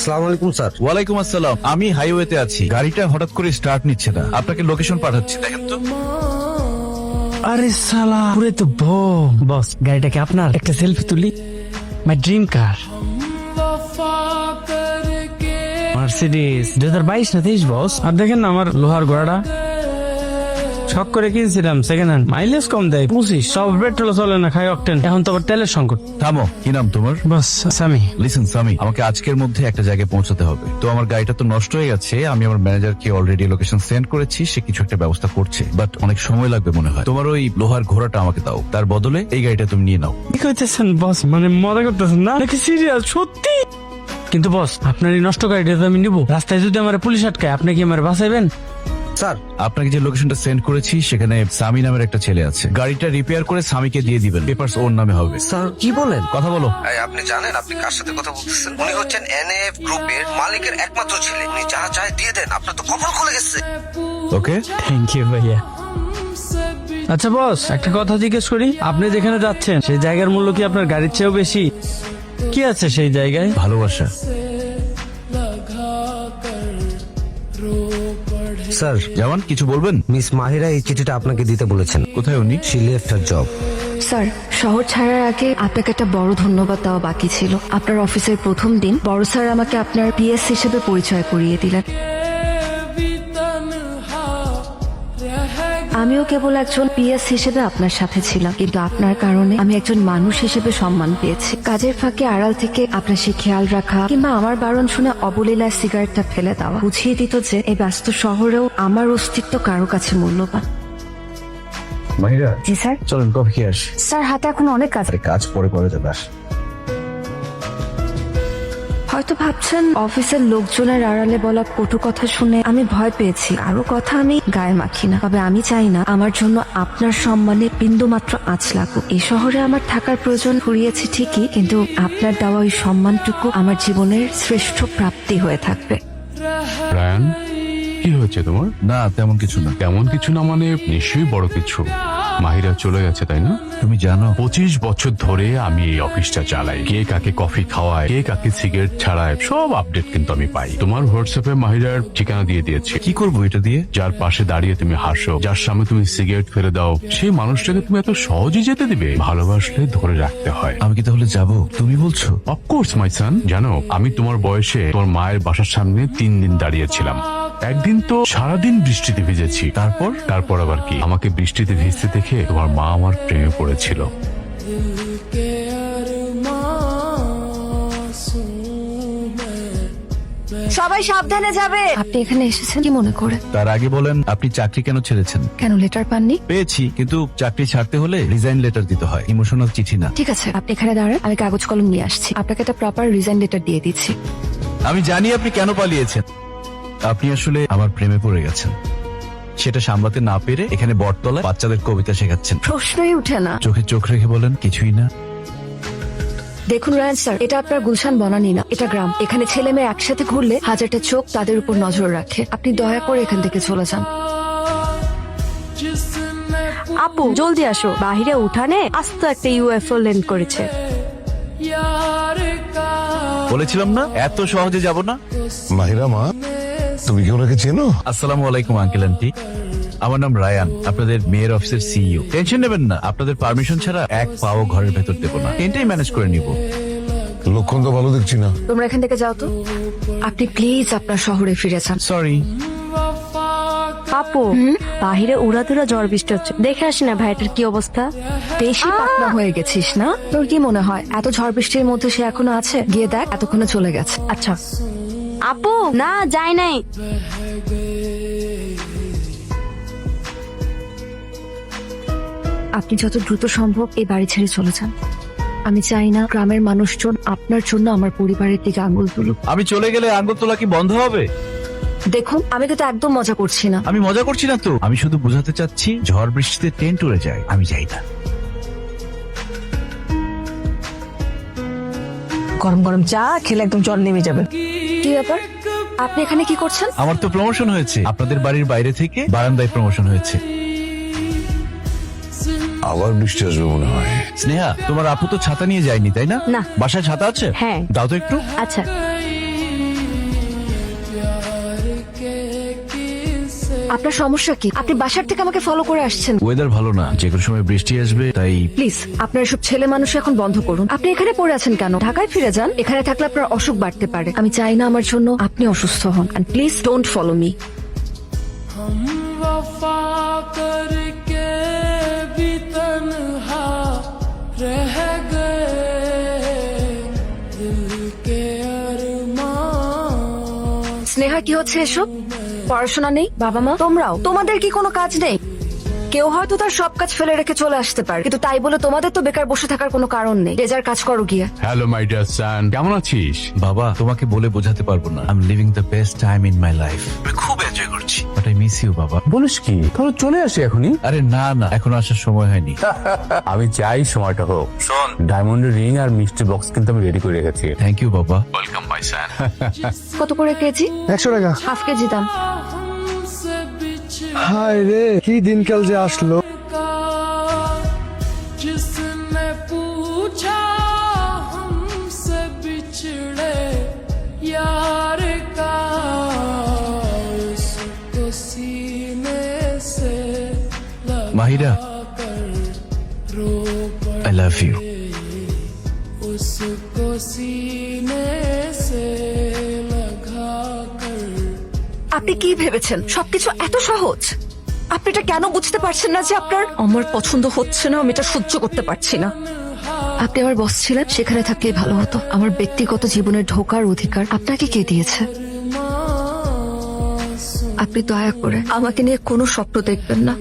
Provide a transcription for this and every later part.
আসসালামু আলাইকুম স্যার। ওয়ালাইকুম আসসালাম। আমি হাইওয়েতে আছি, গাড়িটা হঠাৎ করে স্টার্ট নিচ্ছে না। আপনাকে লোকেশন পাঠাচ্ছি, দেখেন তো। আরে সালা পুরে তো বম। বস গাড়িটাকে আপনার? একটা সেলফি তুলি। মাই ড্রিম কার মার্সিডিজ 2022 না 23 বস। আর দেখেন না আমার লোহার ঘোড়াটা শখ করে কিনছিলাম সেকেন্ড হ্যান্ড, মাইলেজ কম দেয় 25, সব পেট্রোল চলে না, খাই অকটেন। এখন তো আবার তেলের সংকট। থামো, কি নাম তোমার? বস সামি। লিসেন সামি, আমাকে আজকের মধ্যে একটা জায়গায় পৌঁছাতে হবে। তো আমার গাড়িটা তো নষ্ট হয়ে গেছে, আমি আমার ম্যানেজারকে অলরেডি লোকেশন সেন্ড করেছি, সে কিছু একটা ব্যবস্থা করছে, বাট অনেক সময় লাগবে মনে হয়। তোমার ওই লোহার ঘোড়াটা আমাকে দাও, তার বদলে এই গাড়িটা তুমি নিয়ে নাও। কি করতেছেন বস? মানে মজা করতেছেন না নাকি সিরিয়াস সত্যি? কিন্তু বস আপনার এই নষ্ট গাড়িটা তো আমি নিবো। রাস্তায় যদি আমার পুলিশ আটকায় আপনি কি আমার বাঁচাইবেন? স্যার, আপনাকে যে লোকেশনটা সেন্ড করেছি সেখানে সামি নামের একটা ছেলে আছে। গাড়িটা রিপেয়ার করে সামিকে দিয়ে দিবেন, পেপারস ওর নামে হবে। স্যার কি বলেন? কথা বলো। আপনি জানেন আপনি কার সাথে কথা বলতেছেন? উনি হচ্ছেন এনএফ গ্রুপের মালিকের একমাত্র ছেলে। উনি যা চায় দিয়ে দেন, আপনার তো কপাল খুলে গেছে। ওকে, থ্যাংক ইউ ভাইয়া। আচ্ছা বস, একটা কথা জিজ্ঞেস করি, আপনি যেখানে যাচ্ছেন সেই জায়গার মূল্য কি আপনার গাড়ির চেয়েও বেশি? কি আছে সেই জায়গায়? ভালোবাসা। স্যার, যেমন কিছু বলবেন? মিস মাহিরা এই চিঠিটা আপনাকে দিতে বলেছেন। কোথায় উনি? She left her job. Sir, শহর ছাড়ার আগে আপনাকে একটা বড় ধন্যবাদ দেওয়া বাকি ছিল। আপনার অফিসের প্রথম দিন বড় স্যার আমাকে আপনার পিএস হিসেবে পরিচয় করিয়ে দিলেন। আমিও কেবল একজন পিএস হিসেবে আপনার সাথে ছিলাম, কিন্তু আপনার কারণে আমি একজন মানুষ হিসেবে সম্মান পেয়েছি। কাজের ফাঁকে আড়াল থেকে আপনার সে খেয়াল রাখা কিংবা আমার বারণ শুনে অবলীলায় সিগারেটটা ফেলে দেওয়া বুঝিয়ে দিত যে এই ব্যস্ত শহরেও আমার অস্তিত্ব কারো কাছে মূল্যবান। মাহিরা, জি স্যার। চলেন কফি খেয়ে আসি। স্যার, হাতে এখন অনেক কাজ। কাজ পরে করে যাবে। আস। হয়তো ভাবছেন অফিসের লোকজনের আড়ালে বলা কটু কথা শুনে আমি ভয় পেয়েছি। আরো কথা আমি গায়ে মাখি না, তবে আমি চাই না আমার জন্য আপনার সম্মানে বিন্দু মাত্র আঁচ লাগুক। এই শহরে আমার থাকার প্রয়োজন ফুরিয়েছে ঠিকই, কিন্তু আপনার দেওয়া ওই সম্মানটুকু আমার জীবনের শ্রেষ্ঠ প্রাপ্তি হয়ে থাকবে। রায়ান, কি হয়েছে তোমার? না, তেমন কিছু না। তেমন কিছু না মানে নিশ্চয়ই বড় কিছু। মাহিরা চলে গেছে তাই না? তুমি জানো 25 বছর ধরে আমি এই অফিসটা চালাই। কে কাকে কফি খাওয়ায়, কে কাকে সিগারেট ছাড়ায়, সব আপডেট কিন্তু আমি পাই। তোমার হোয়াটসঅ্যাপে মাহিরার ঠিকানা দিয়ে দিয়েছি। কি করবো এটা দিয়ে? যার পাশে দাঁড়িয়ে তুমি হাসো, যার সামনে তুমি সিগারেট ফেলে দাও, সেই মানুষটাকে তুমি এত সহজে যেতে দিবে? ভালোবাসলে ধরে রাখতে হয়। আমি কি তাহলে যাবো তুমি বলছো? অফকোর্স মাই সান। জানো, আমি তোমার বয়সে তোমার মায়ের বাসার সামনে 3 দিন দাঁড়িয়েছিলাম। একদিন তো সারাদিন বৃষ্টিতে ভিজেছি। তারপর আবার কি, আমাকে বৃষ্টিতে ভিজতে দেখে তোমার মা আমার প্রেমে পড়েছিল। সবাই সাবধানে যাবে। আপনি এখানে এসেছেন কি মনে করে? তার আগে বলেন, আপনি চাকরি কেন ছেড়েছেন? কেন, লেটার পাননি? পেয়েছি, কিন্তু চাকরি ছাড়তে হলে রিজাইন লেটার দিতে হয়, ইমোশনাল চিঠি না। ঠিক আছে, আপনি এখানে দাঁড়ান, আমি কাগজ কলম নিয়ে আসছি। আপনাকে একটা প্রপার রিজাইন লেটার দিয়ে দিচ্ছি। আমি জানি আপনি কেন পালিয়েছেন। আপনি আসলে আমার প্রেমে পড়ে গেছেন, সেটা সামলাতে না পেরে এখানে বটতলায় বাচ্চাদের কবিতা শেখাচ্ছেন। প্রশ্নই উঠে না। চোখে চোখ রেখে বলেন, কিছুই না। দেখুন রায়ান স্যার, এটা আপনার গুলশান বনানী না, এটা গ্রাম। এখানে ছেলে মেয়ে একসাথে ঘুরলে হাজারটা চোখ তাদের উপর নজর রাখে। আপনি দয়া করে এখান থেকে চলে যান। আপু জলদি আসো, বাহিরে উঠানে আস্ত একটা ইউএফও ল্যান্ড করেছে। বলেছিলাম না এত সহজে যাব না। মাহিরা মা, তুমি কি ওনাকে চেনো? আসসালামু আলাইকুম আঙ্কেল আন্টি, আমার নাম রায়ান, আপনাদের মেয়ের অফিসের সিইও। টেনশন নেবেন না, আপনাদের পারমিশন ছাড়া এক পাও ঘরের ভেতর দেবো না, এটাই ম্যানেজ করে নিব। লক্ষণ তো ভালো দেখছি না। তোমরা এখান থেকে যাও তো। আপনি প্লিজ আপনার শহরে ফিরে যান। সরি। আপু বাহিরে উড়াধুরা ঝড় বৃষ্টি হচ্ছে, দেখে আসি না ভাইটার কি অবস্থা। বেশি পাতলা হয়ে গেছিস না? তোর কি মনে হয় এত ঝড় বৃষ্টির মধ্যে সে এখনো আছে? গিয়ে দেখ, এতক্ষণে চলে গেছে। আচ্ছা আপু, না যাই নাই। আপনি যত দ্রুত সম্ভব এই বাড়ি ছেড়ে চলে যান। আমি চাই না গ্রামের মানুষজন আপনার জন্য আমার পরিবারের দিকে আঙ্গুল তুলুক। আমি চলে গেলে আঙ্গুল তোলা কি বন্ধ হবে? দেখুন, আমি কিন্তু একদম মজা করছি না। আমি মজা করছি না তো, আমি শুধু বোঝাতে চাচ্ছি ঝড় বৃষ্টিতে টেন্ট উড়ে যায়, আমি যাই না। গরম গরম চা খেলে একদম জ্বর নেমে যাবে। কি ব্যাপার, আপনি এখানে কি করছেন? আমার তো প্রমোশন হয়েছে, আপনাদের বাড়ির বাইরে থেকে বারান্দায় প্রমোশন হয়েছে। আবার বৃষ্টি আসবে মনে হয়। স্নেহা, তোমার আপু তো ছাতা নিয়ে যায়নি তাই না? না। বাসায় ছাতা আছে? হ্যাঁ। দাও তো একটু। আচ্ছা, আপনার সমস্যা কি? আপনি বাসার থেকে আমাকে ফলো করে আসছেন। ওয়েদার ভালো না, যে কোনো সময় বৃষ্টি আসবে, তাই প্লিজ আপনার এসব ছেলে মানুষ এখন বন্ধ করুন। আপনি এখানে পড়ে আছেন কেন? ঢাকায় ফিরে যান। এখানে থাকলে আপনার অসুখ বাড়তে পারে। আমি চাই না আমার জন্য আপনি অসুস্থ হন। And please don't follow me. Sneha, কি হচ্ছে এসব? পড়াশোনা নেই, বাবা মা, তোমরাও, তোমাদের কি কোনো কাজ নেই? কেউ হয়তো তার সব কাজ ফেলে রেখে চলে আসতে পারে, কিন্তু তাই বলে তোমাদের তো বেকার বসে থাকার কোনো কারণ নেই। যে যার কাজ করো গিয়ে। হ্যালো মাই ডিয়ার সান, কেমন আছিস? বাবা, তোমাকে বলে বোঝাতে পারবো না। I am living the best time in my life. আমি খুব এনজয় করছি, বাট আই মিস ইউ বাবা। বলিস কি? তাহলে চলে আসি এখনই। আরে না না, এখন আসার সময় হয়নি। আমি চাই সময়টা হোক। শোন, ডায়মন্ডের রিং আর মিষ্টি বক্স কিন্তু আমি রেডি করে রেখেছি। থ্যাংক ইউ বাবা। ওয়েলকাম মাই সান। কত করে কেজি? 100 টাকা। হাফ কেজি দাম। হায় রে, কি দিনকাল যে আসলো। जिसने पूछा हमसे बिछड़े यार का उसको सीने से মাহিরা, रो আই লাভ ইউ। उसको सीने से लगा कर আপনি কি ভেবেছেন সবকিছু এত সহজ? আপনি এটা কেন বুঝতে পারছেন না যে আপনার আমার পছন্দ হচ্ছে না, আমি এটা সহ্য করতে পারছি না। আপনি আমার বস ছিলেন, সেখানে থাকলেই ভালো হতো। আমার ব্যক্তিগত জীবনে ঢোকার অধিকার আপনাকে কে দিয়েছে? আপনি দয়া করে আমাকে নিয়ে কোনো স্বপ্ন দেখবেন না।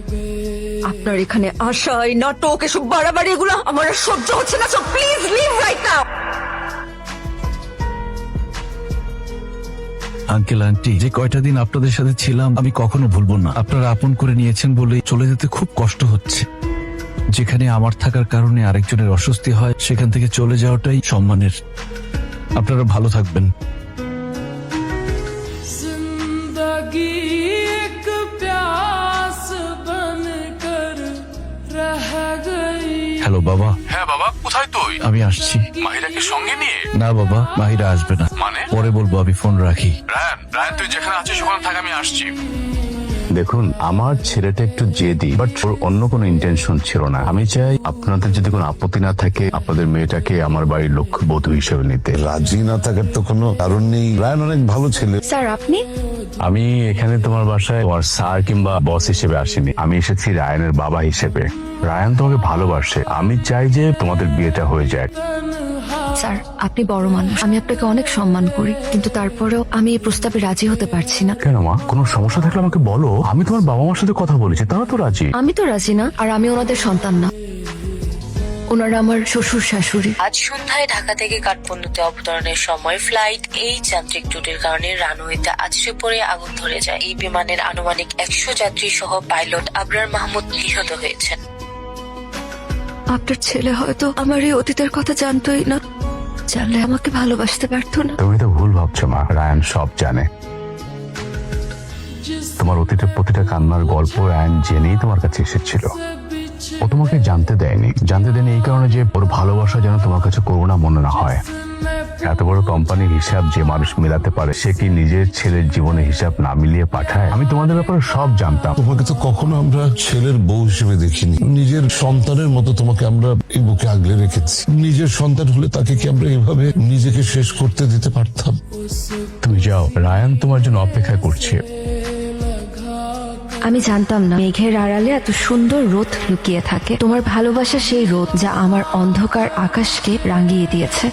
আপনার এখানে আশা, এই নাটক, এসব বাড়াবাড়ি, এগুলো আমার আর সহ্য হচ্ছে না। So please leave right now. Uncle aunty, যে কয়টা দিন আপনাদের সাথে ছিলাম আমি কখনো ভুলবো না। আপনারা আপন করে নিয়েছেন বলে চলে যেতে খুব কষ্ট হচ্ছে। যেখানে আমার থাকার কারণে আরেকজনের অস্বস্তি হয়, সেখান থেকে চলে যাওয়াটাই সম্মানের। আপনারা ভালো থাকবেন। जिंदगी एक प्यास बन कर रह गई। হ্যালো বাবা। হ্যাঁ বাবা, কোথায় তুই? আমি আসছি। মাহিরাকে সঙ্গে নিয়ে? না বাবা, মাহিরা আসবে না। মানে? পরে বলবো, আমি ফোন রাখি। রায়ান তুই যেখানে আছিস ওখানে থাক, আমি আসছি। দেখুন, আমার ছেলেটা একটু জেদি, বাট ওর অন্য কোনো ইন্টেনশন ছিল না। আমি চাই আপনাদের যদি কোনো আপত্তি না থাকে, আপনাদের মেয়েটাকে আমার বাড়ির লক্ষ্যবধূ হিসেবে নিতে। রাজি না থাকার তো কোনো কারণ নেই। রায়ন অনেক ভালো ছেলে। স্যার, আপনি? আমি এখানে তোমার বাসায় তোমার স্যার কিংবা বস হিসেবে আসিনি। আমি এসেছি রায়ানের বাবা হিসেবে। রায়ান তোমাকে ভালোবাসে। আমি চাই যে তোমাদের বিয়েটা হয়ে যায়। স্যার, আপনি বড় মানুষ, আমি আপনাকে অনেক সম্মান করি, কিন্তু তারপরেও আমি এই প্রস্তাবে রাজি হতে পারছি না। কেন মা? কোনো সমস্যা থাকলে আমাকে বলো। আমি তোমার বাবা মার সাথে কথা বলেছি, তারা তো রাজি। আমি তো রাজি না, আর আমি ওনাদের সন্তান না। ওনারা আমার শ্বশুর শাশুড়ি। আজ সন্ধ্যায় ঢাকা থেকে কাঠমান্ডুতে অবতরণের সময় ফ্লাইট এই যান্ত্রিক ত্রুটির কারণে রানওয়েতে আছড়ে পড়ে আগুন ধরে যায়। এই বিমানের আনুমানিক 100 যাত্রী সহ পাইলট আবরার মাহমুদ নিহত হয়েছেন। আপনার ছেলে হয়তো আমার এই অতীতের কথা জানতোই না, জানলে আমাকে ভালোবাসতে পারতো না। তুমি তো ভুল ভাবছো মা, রায়ান সব জানে। তোমার অতীতের প্রতিটা কান্নার গল্প রায়ান জেনেই তোমার কাছে এসেছিল। ও তোমাকে জানতে দেয়নি এই কারণে যে ওর ভালোবাসা যেন তোমার কাছে করুণা মনে না হয়। এত বড় কোম্পানির হিসাব যে মানুষ মেলাতে পারে, সে কি নিজের ছেলের জীবনের হিসাব না মিলিয়ে পাঠায়? আমি তোমাদের ব্যাপারে সব জানতাম। তোমাকে তো কখনো আমরা ছেলের বউ হিসেবে দেখিনি। নিজের সন্তানের মতো তোমাকে আমরা এই বুকে আগলে রেখেছি। নিজের সন্তান হলে তাকে কি আমরা এভাবে নিজেকে শেষ করতে দিতে পারতাম? তুমি যাও, রায়ান তোমার জন্য অপেক্ষা করছে। আমি জানতাম না মেঘের আড়ালে এত সুন্দর রোদ লুকিয়ে থাকে। তোমার ভালোবাসা সেই রোদ যা আমার অন্ধকার আকাশকে রাঙিয়ে দিয়েছে।